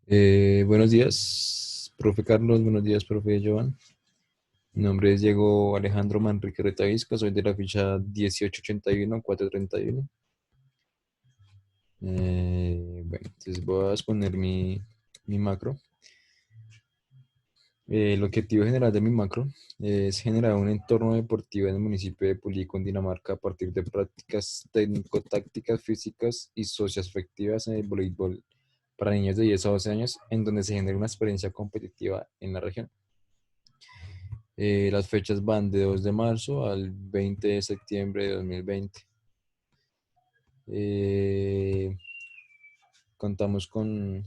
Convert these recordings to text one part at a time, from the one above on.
Buenos días, profe Carlos, buenos días, profe Joan. Mi nombre es Diego Alejandro Manrique Retavisca, soy de la ficha 1881-431. Bueno, entonces voy a exponer mi macro. El objetivo general de mi macro es generar un entorno deportivo en el municipio de Pulí, Cundinamarca, a partir de prácticas técnico-tácticas, físicas y socioafectivas en el voleibol para niños de 10 a 12 años, en donde se genere una experiencia competitiva en la región. Las fechas van de 2 de marzo al 20 de septiembre de 2020. Eh, Contamos con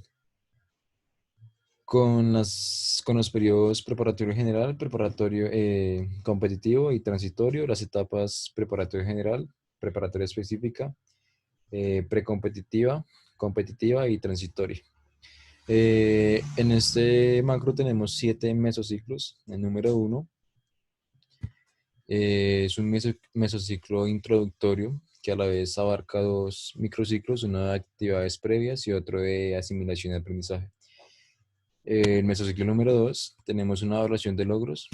los periodos preparatorio general, preparatorio competitivo y transitorio, las etapas preparatorio general, preparatoria específica, precompetitiva, competitiva y transitoria. En este macro tenemos 7 mesociclos. El número uno es un mesociclo introductorio que a la vez abarca dos microciclos, uno de actividades previas y otro de asimilación y aprendizaje. El mesociclo número 2 tenemos una evaluación de logros,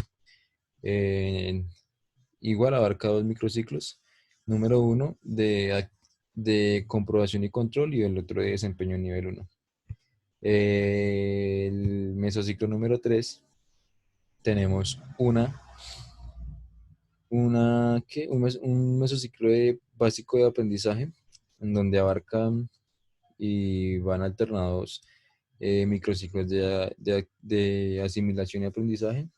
eh, igual abarca dos microciclos, número uno de comprobación y control y el otro de desempeño nivel uno. El mesociclo número 3 tenemos un mesociclo básico de aprendizaje, en donde abarcan y van alternados microciclos de asimilación y aprendizaje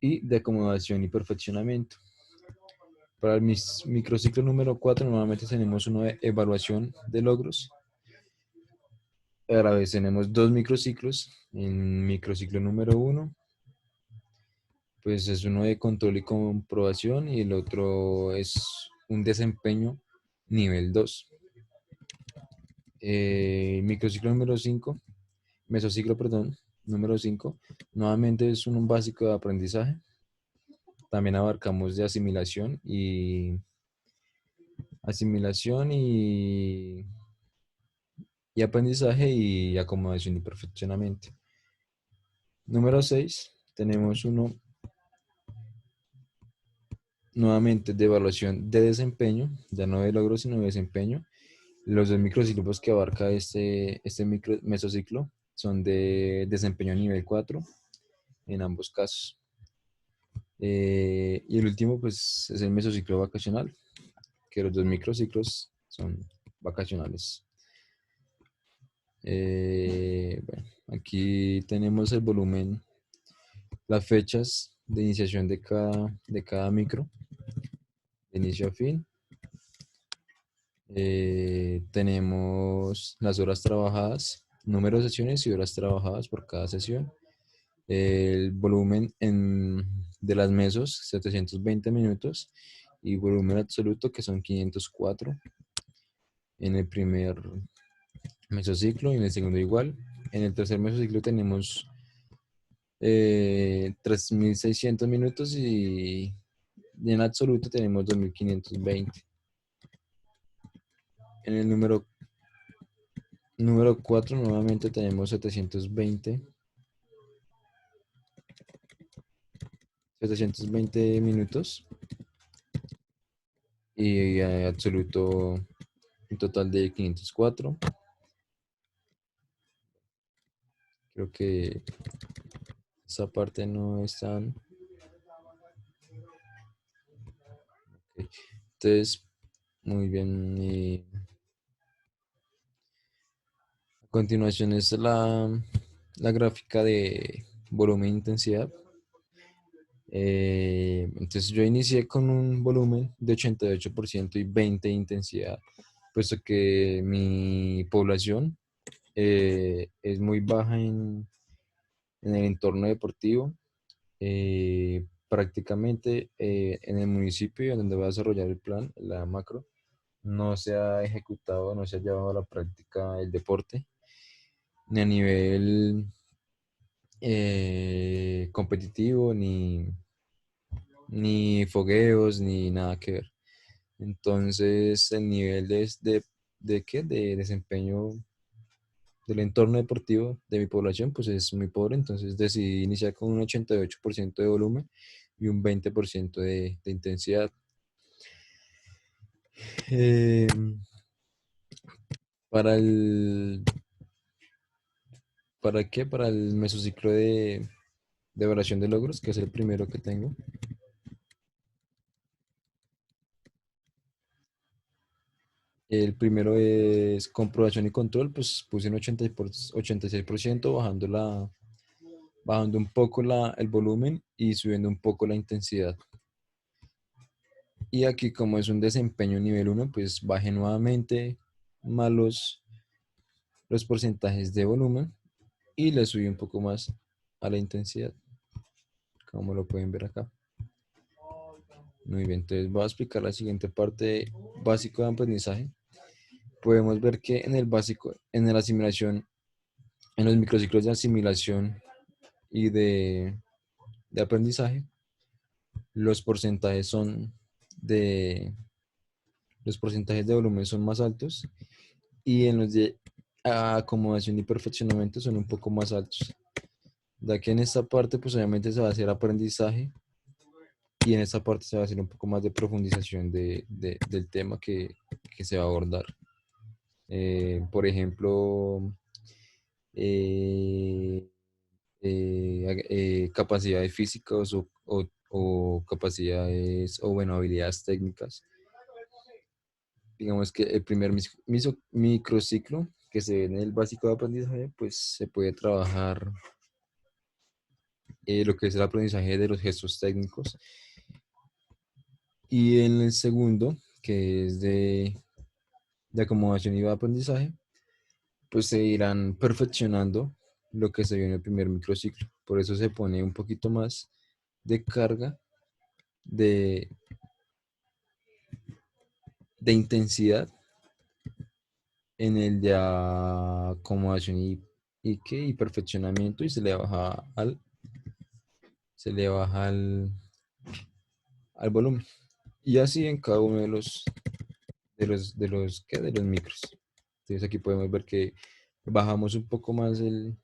y de acomodación y perfeccionamiento. Para el microciclo número 4 nuevamente tenemos uno de evaluación de logros. A la vez tenemos dos microciclos. En microciclo número uno pues es uno de control y comprobación y el otro es un desempeño nivel 2. Microciclo número 5, mesociclo, perdón, número 5, nuevamente es un básico de aprendizaje. También abarcamos de asimilación y aprendizaje y acomodación y perfeccionamiento. Número 6, tenemos uno nuevamente de evaluación de desempeño, ya no de logros, sino de desempeño. Los dos microciclos que abarca este mesociclo son de desempeño nivel 4 en ambos casos. Y el último, pues, es el mesociclo vacacional, que los dos microciclos son vacacionales. Bueno, aquí tenemos el volumen, las fechas de iniciación de cada micro, de inicio a fin. Tenemos las horas trabajadas, número de sesiones y horas trabajadas por cada sesión. El volumen de las mesos, 720 minutos, y volumen absoluto, que son 504 en el primer mesociclo y en el segundo igual. En el tercer mesociclo tenemos 3.600 minutos y en absoluto tenemos 2.520. En el número 4 nuevamente tenemos 720 minutos y absoluto un total de 504. Creo que esa parte no es tan... Ok. Entonces, muy bien. A continuación es la gráfica de volumen e intensidad. Entonces yo inicié con un volumen de 88% y 20% de intensidad, puesto que mi población es muy baja en el entorno deportivo. Prácticamente en el municipio donde voy a desarrollar el plan, la macro, no se ha ejecutado, no se ha llevado a la práctica el deporte, ni a nivel competitivo, ni fogueos, ni nada que ver. Entonces, el nivel ¿qué? De desempeño del entorno deportivo de mi población, pues es muy pobre, entonces decidí iniciar con un 88% de volumen y un 20% de intensidad. Eh, para el, ¿Para qué? Para el mesociclo de evaluación de logros, que es el primero que tengo. El primero es comprobación y control, pues puse un 86%, bajando un poco el volumen y subiendo un poco la intensidad. Y aquí como es un desempeño nivel uno, pues bajé nuevamente más los porcentajes de volumen y le subí un poco más a la intensidad, como lo pueden ver acá. Muy bien, entonces voy a explicar la siguiente parte básico de aprendizaje. Podemos ver que en el básico, en la asimilación, en los microciclos de asimilación y de aprendizaje, los porcentajes son de los porcentajes de volumen son más altos y en los de acomodación y perfeccionamiento son un poco más altos. Ya que en esta parte pues obviamente se va a hacer aprendizaje y en esta parte se va a hacer un poco más de profundización del tema que se va a abordar. Por ejemplo, eh, capacidades físicas o capacidades o bueno, habilidades técnicas. Digamos que el primer microciclo que se ve en el básico de aprendizaje, pues se puede trabajar lo que es el aprendizaje de los gestos técnicos. Y en el segundo, que es de acomodación y de aprendizaje, pues se irán perfeccionando lo que se vio en el primer microciclo. Por eso se pone un poquito más de carga de, de intensidad en el de acomodación y perfeccionamiento y se le baja al volumen. Y así en cada uno de los micros. Entonces aquí podemos ver que bajamos un poco más el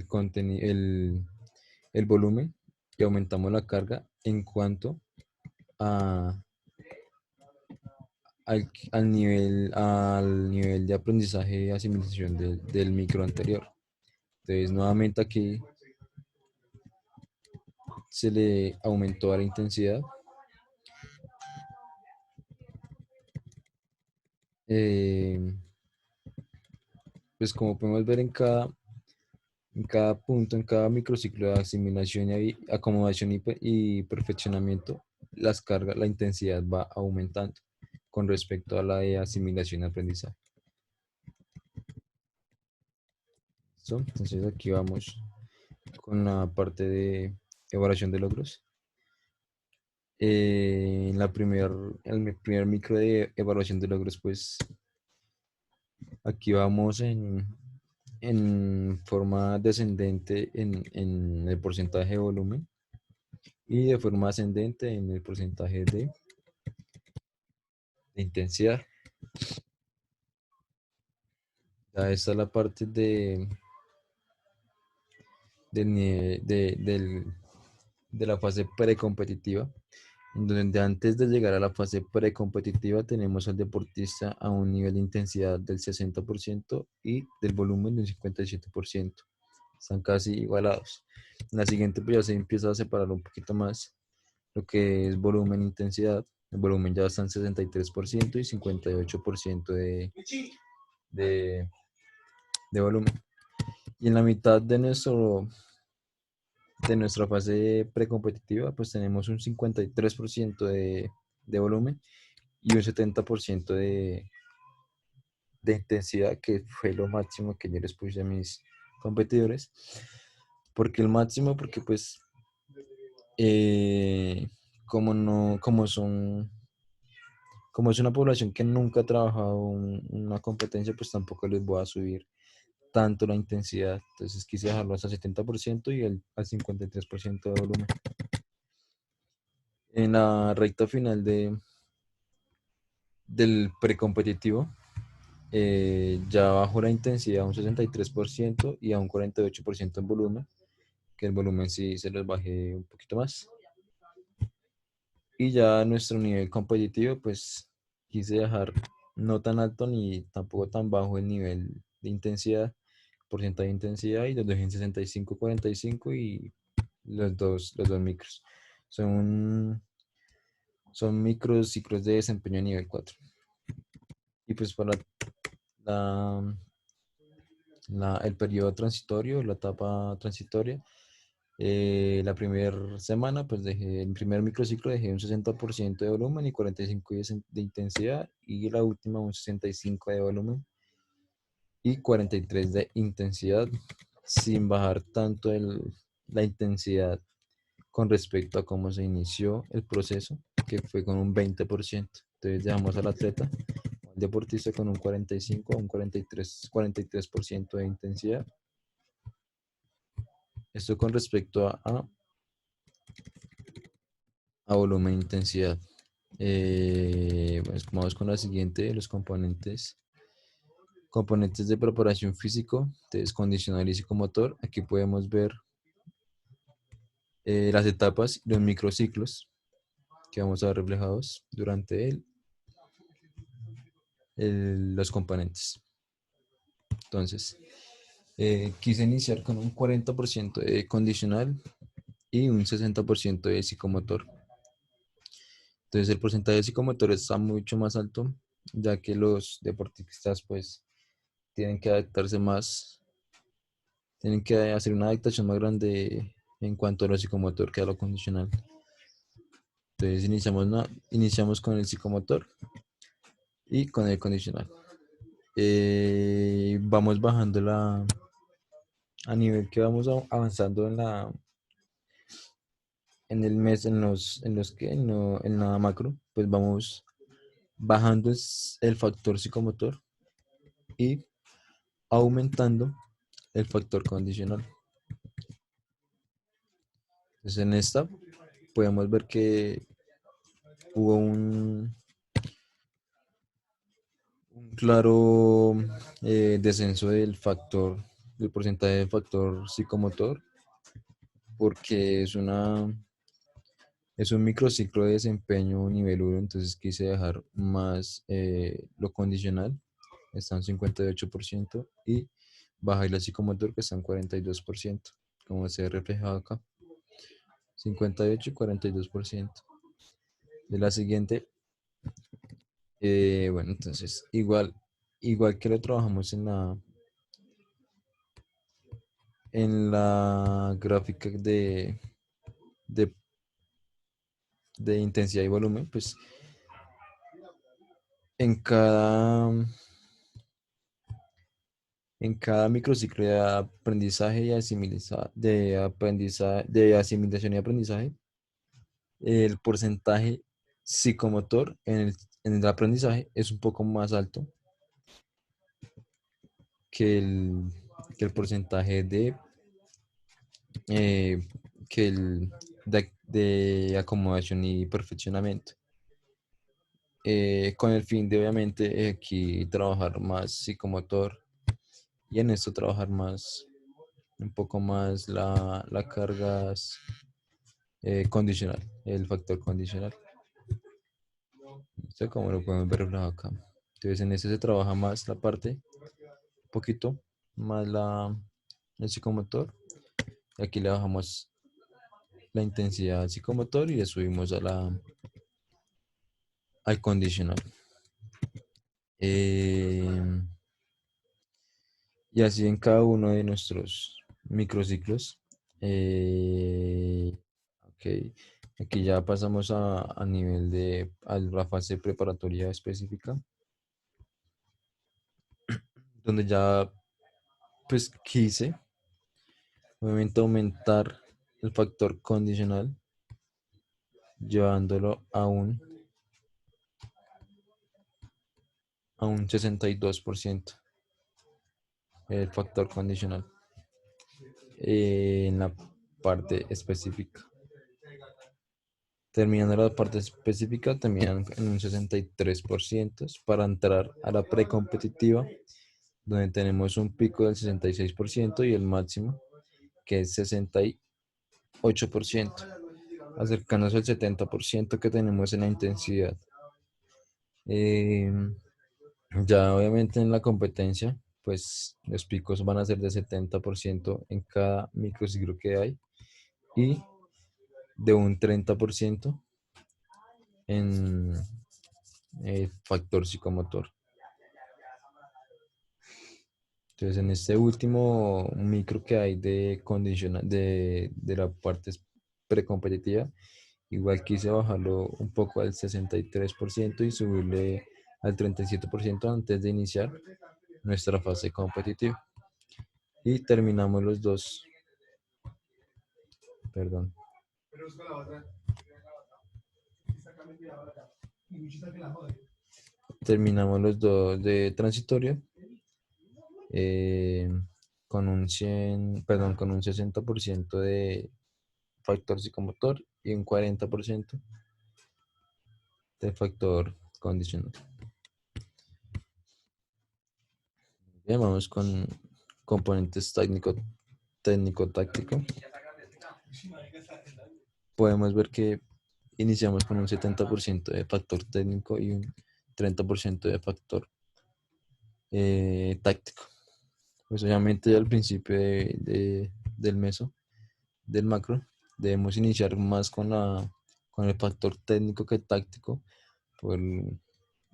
contenido, el volumen y aumentamos la carga en cuanto a, al nivel de aprendizaje y asimilación del micro anterior. Entonces nuevamente aquí se le aumentó a la intensidad. Eh, pues como podemos ver en cada punto, en cada microciclo de asimilación y acomodación y perfeccionamiento, la intensidad va aumentando con respecto a la de asimilación y aprendizaje. ¿Listo? Entonces aquí vamos con la parte de evaluación de logros. En el primer micro de evaluación de logros, pues aquí vamos en forma descendente en el porcentaje de volumen y de forma ascendente en el porcentaje de intensidad. Ya está la parte de la fase precompetitiva, en donde antes de llegar a la fase precompetitiva tenemos al deportista a un nivel de intensidad del 60% y del volumen del 57%. Están casi igualados. En la siguiente pues ya se empieza a separar un poquito más lo que es volumen e intensidad. El volumen ya está en 63% y 58% de, de volumen. Y en la mitad de nuestra fase precompetitiva, pues tenemos un 53% de volumen y un 70% de intensidad, que fue lo máximo que yo les puse a mis competidores. ¿Por qué el máximo? Porque pues eh, como no, como es una población que nunca ha trabajado una competencia, pues tampoco les voy a subir tanto la intensidad. Entonces quise dejarlo hasta 70% y al 53% de volumen. En la recta final del precompetitivo, ya bajó la intensidad a un 63% y a un 48% en volumen, que el volumen sí se los bajé un poquito más. Y ya nuestro nivel competitivo, pues quise dejar no tan alto ni tampoco tan bajo el nivel de intensidad, porcentaje de intensidad, y los dejé en 65-45 y los dos micros. Son, son micros ciclos de desempeño a nivel 4. Y pues para la, el periodo transitorio, la etapa transitoria, la primera semana, pues dejé, el primer microciclo dejé un 60% de volumen y 45% de intensidad, y la última un 65% de volumen y 43% de intensidad, sin bajar tanto la intensidad con respecto a cómo se inició el proceso, que fue con un 20%. Entonces dejamos al atleta, al deportista, con un 45 a un 43% de intensidad. Esto con respecto a volumen e intensidad. Bueno, vamos con la siguiente, los componentes. Componentes de preparación físico, entonces condicional y psicomotor. Aquí podemos ver las etapas y los microciclos que vamos a ver reflejados durante los componentes. Entonces, quise iniciar con un 40% de condicional y un 60% de psicomotor. Entonces, el porcentaje de psicomotor está mucho más alto, ya que los deportistas pues tienen que adaptarse más, tienen que hacer una adaptación más grande en cuanto a lo psicomotor que a lo condicional. Entonces iniciamos con el psicomotor y con el condicional. Vamos bajando a nivel que vamos avanzando en el mes, en la macro, pues vamos bajando el factor psicomotor y aumentando el factor condicional. Entonces en esta podemos ver que hubo un claro descenso del porcentaje de factor psicomotor, porque es un microciclo de desempeño nivel 1, entonces quise dejar más lo condicional, está en 58%, y bajar la psicomotor, que está en 42%, como se ve reflejado acá, 58 y 42%. De la siguiente, bueno, entonces igual que lo trabajamos en la gráfica de, de intensidad y volumen, pues en cada, en cada microciclo de aprendizaje y de asimilación y aprendizaje, el porcentaje psicomotor en el aprendizaje es un poco más alto que el, que el porcentaje eh, de acomodación y perfeccionamiento. Con el fin de, obviamente, aquí trabajar más psicomotor, y en esto trabajar un poco más la cargas condicional, el factor condicional. Esto como lo podemos ver reflejado acá. Entonces en este se trabaja más la parte, un poquito más el psicomotor. Y aquí le bajamos la intensidad psicomotor y le subimos al condicional. Eh, y así en cada uno de nuestros microciclos. Ok, aquí ya pasamos a nivel a la fase preparatoria específica, donde ya pues quise obviamente aumentar el factor condicional, llevándolo a un 62% el factor condicional en la parte específica. Terminando la parte específica, terminan en un 63% para entrar a la precompetitiva, donde tenemos un pico del 66% y el máximo, que es 68%, acercándose al 70% que tenemos en la intensidad. Eh, ya obviamente en la competencia, pues los picos van a ser de 70% en cada microciclo que hay y de un 30% en factor psicomotor. Entonces, en este último micro que hay de la parte precompetitiva, igual quise bajarlo un poco al 63% y subirle al 37% antes de iniciar nuestra fase competitiva. Y terminamos los dos, perdón, terminamos los dos de transitorio eh, con un 100, perdón, con un 60% de factor psicomotor y un 40% de factor condicional. Bien, vamos con componentes técnico-táctico. Podemos ver que iniciamos con un 70% de factor técnico y un 30% de factor táctico. Pues obviamente al principio del meso, del macro, debemos iniciar más con el factor técnico que táctico. Por,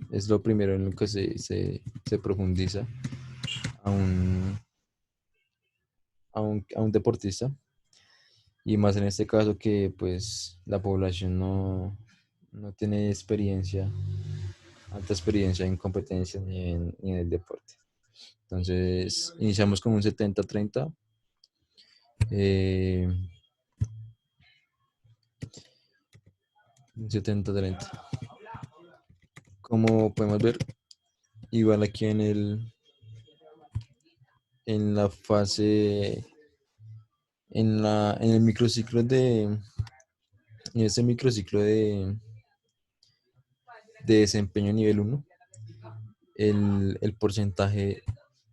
es lo primero en lo que se profundiza a un deportista. Y más en este caso que pues la población no tiene alta experiencia en competencia ni en el deporte. Entonces iniciamos con un 70-30. eh, un 70-30. Como podemos ver, igual aquí en la fase, en el microciclo en este microciclo de desempeño nivel 1, el porcentaje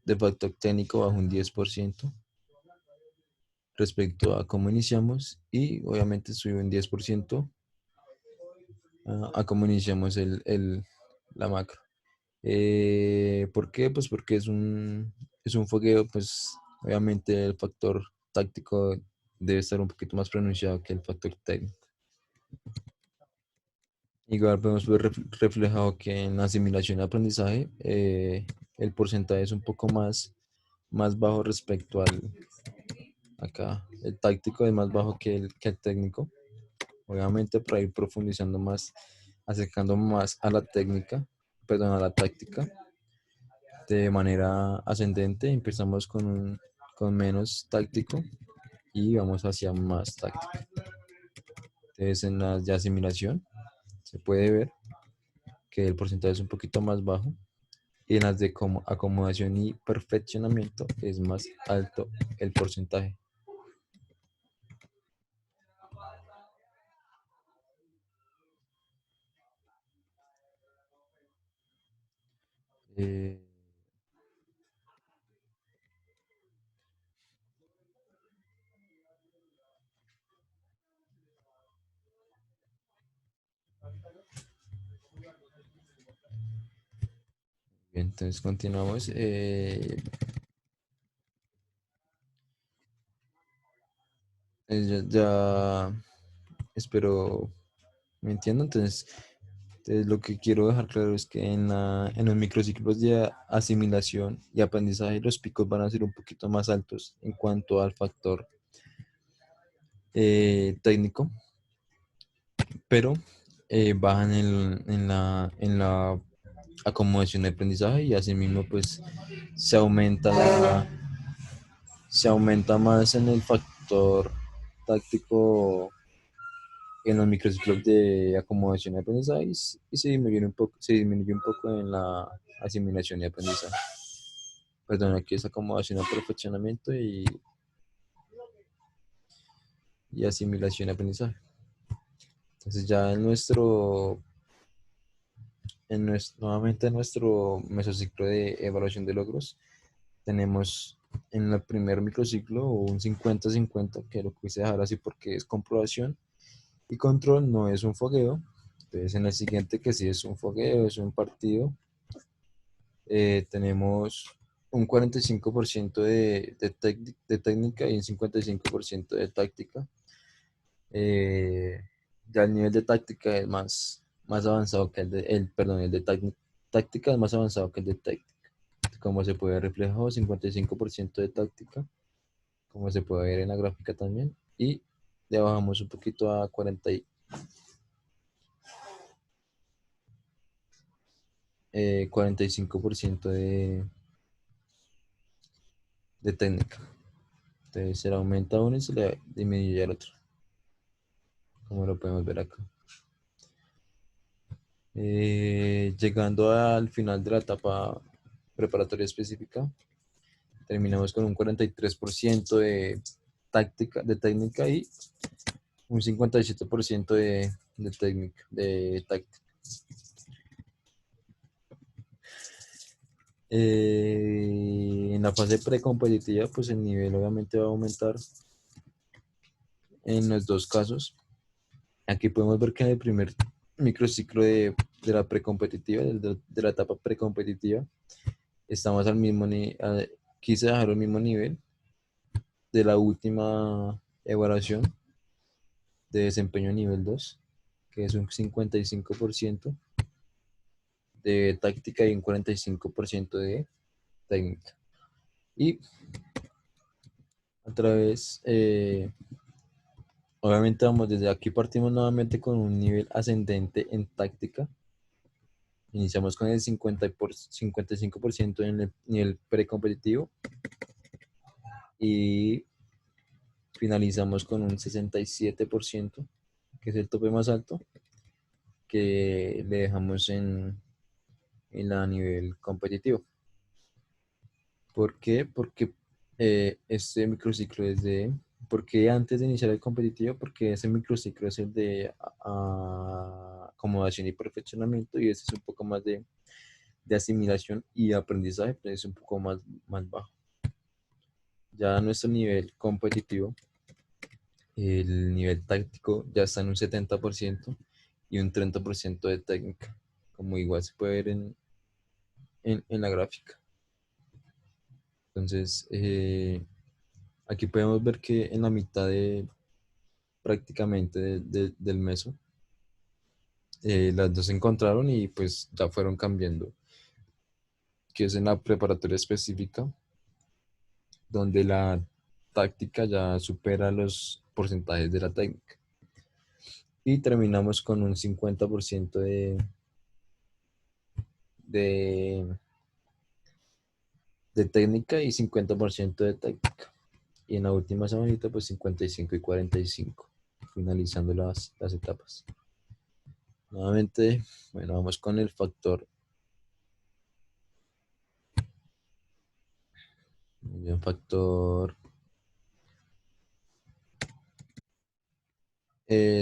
de factor técnico bajo un 10% respecto a cómo iniciamos y obviamente sube un 10% a cómo iniciamos la macro. ¿Por qué? Pues porque es un fogueo, pues obviamente el factor táctico debe estar un poquito más pronunciado que el factor técnico. Igual podemos ver reflejado que en la asimilación y aprendizaje el porcentaje es un poco más bajo respecto acá. El táctico es más bajo que el técnico. Obviamente para ir profundizando más, acercando más a la técnica, perdón, a la táctica de manera ascendente. Empezamos con menos táctico y vamos hacia más táctico. Entonces en la de asimilación se puede ver que el porcentaje es un poquito más bajo y en las de acomodación y perfeccionamiento es más alto el porcentaje. Eh, Bien, entonces continuamos. Ya espero me entiendo. Entonces, lo que quiero dejar claro es que en los microciclos de asimilación y aprendizaje los picos van a ser un poquito más altos en cuanto al factor técnico, pero bajan en la acomodación de aprendizaje y asimismo pues se aumenta se aumenta más en el factor táctico en los microciclos de acomodación y aprendizaje y se disminuye un poco en la asimilación y aprendizaje. Perdón, aquí es acomodación y perfeccionamiento y asimilación y aprendizaje. Entonces ya nuevamente en nuestro mesociclo de evaluación de logros, tenemos en el primer microciclo un 50-50, que lo quise dejar así porque es comprobación y control, no es un fogueo. Entonces en el siguiente, que sí es un fogueo, es un partido, tenemos un 45% de técnica y un 55% de táctica. Eh, ya el nivel de táctica es más avanzado que perdón, el de táctica es más avanzado que el de técnica. Como se puede ver reflejado, 55% de táctica, como se puede ver en la gráfica también. Y le bajamos un poquito a 45% de técnica. Entonces se le aumenta uno y se le disminuye el otro, como lo podemos ver acá. Llegando al final de la etapa preparatoria específica, terminamos con un 43% de técnica y un 57% de táctica. En la fase precompetitiva, pues el nivel obviamente va a aumentar en los dos casos. Aquí podemos ver que en el primer microciclo de la precompetitiva, de la etapa precompetitiva, estamos al mismo nivel, quise dejar el mismo nivel de la última evaluación de desempeño nivel 2, que es un 55% de táctica y un 45% de técnica. Y a través, obviamente vamos desde aquí, partimos nuevamente con un nivel ascendente en táctica. Iniciamos con el 55% en el nivel precompetitivo y finalizamos con un 67%, que es el tope más alto, que le dejamos en la nivel competitivo. ¿Por qué? Porque este microciclo es de... Porque antes de iniciar el competitivo, porque ese microciclo es el de acomodación y perfeccionamiento y este es un poco más de asimilación y aprendizaje, pero es un poco más bajo. Ya nuestro nivel competitivo, el nivel táctico ya está en un 70% y un 30% de técnica, como igual se puede ver en la gráfica. Entonces, aquí podemos ver que en la mitad prácticamente del meso, las dos se encontraron y pues ya fueron cambiando, que es en la preparatoria específica, donde la táctica ya supera los porcentajes de la técnica. Y terminamos con un 50% de, de técnica y 50% de táctica. Y en la última semanita, pues 55 y 45, finalizando las etapas. Nuevamente, bueno, vamos con el factor. Muy bien, factor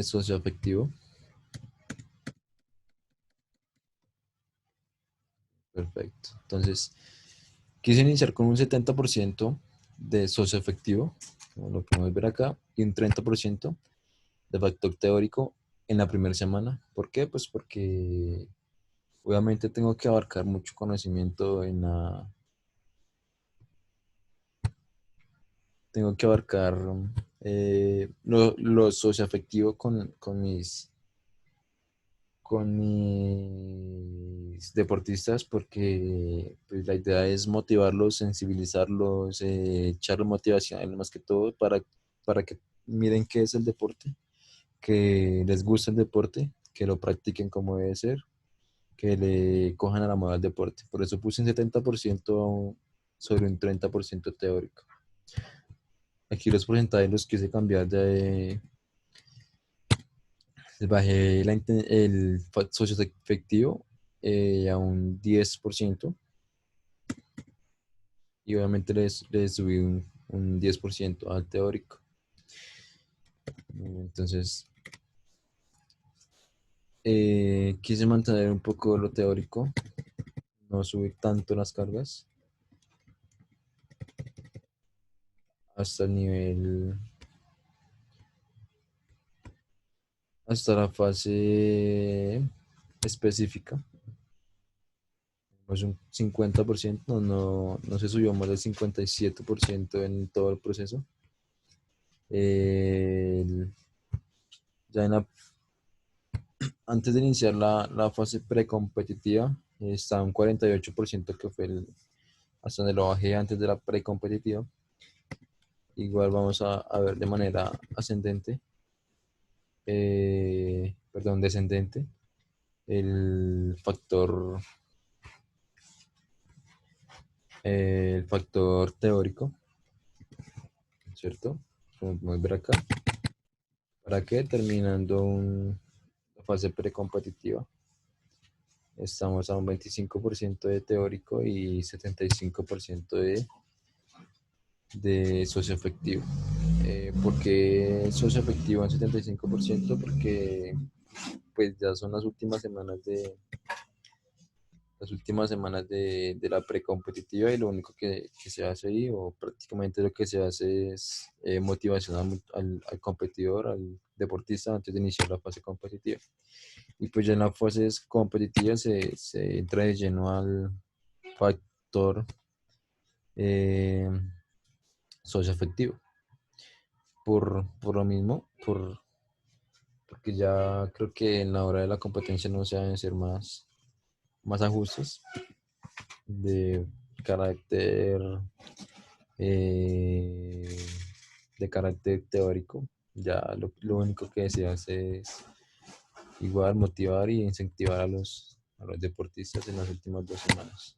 socioafectivo. Perfecto. Entonces, quise iniciar con un 70% de socioafectivo, como lo podemos ver acá, y un 30% de factor teórico en la primera semana. ¿Por qué? Pues porque obviamente tengo que abarcar mucho conocimiento tengo que abarcar lo socioafectivo con mis deportistas porque pues, la idea es motivarlos, sensibilizarlos, echarles motivación más que todo para que miren qué es el deporte, que les guste el deporte, que lo practiquen como debe ser, que le cojan a la moda al deporte. Por eso puse un 70% sobre un 30% teórico. Aquí los porcentajes los quise cambiar de... Bajé el socio efectivo a un 10% y obviamente les subí un 10% al teórico. Entonces, Quise mantener un poco lo teórico, no subir tanto las cargas hasta el nivel, hasta la fase específica. Es un 50%, no se subió más del 57% en todo el proceso. El- ya antes de iniciar la fase precompetitiva, estaba un 48% que fue hasta donde lo bajé antes de la precompetitiva. Igual vamos a ver de manera ascendente, perdón, descendente, el el factor teórico, ¿cierto? Como podemos ver acá, para que terminando la fase precompetitiva estamos a un 25% de teórico y 75% de socio efectivo. ¿Por qué socio efectivo en 75%? Porque pues ya son las últimas semanas de la precompetitiva y lo único que se hace ahí, o prácticamente lo que se hace es motivación al competidor, al deportista antes de iniciar la fase competitiva. Y pues ya en las fases competitivas se entra de lleno al factor eh, socioafectivo. Por lo mismo, porque ya creo que en la hora de la competencia no se deben hacer más ajustes de carácter eh, de carácter teórico. Ya lo único que se hace es igual motivar y incentivar a los deportistas en las últimas 2 semanas.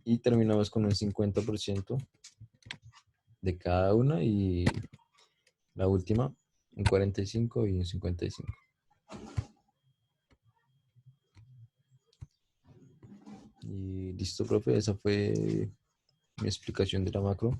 Y terminamos con un 50% de cada una y la última un 45 y un 55. Y listo, profe, esa fue mi explicación de la macro.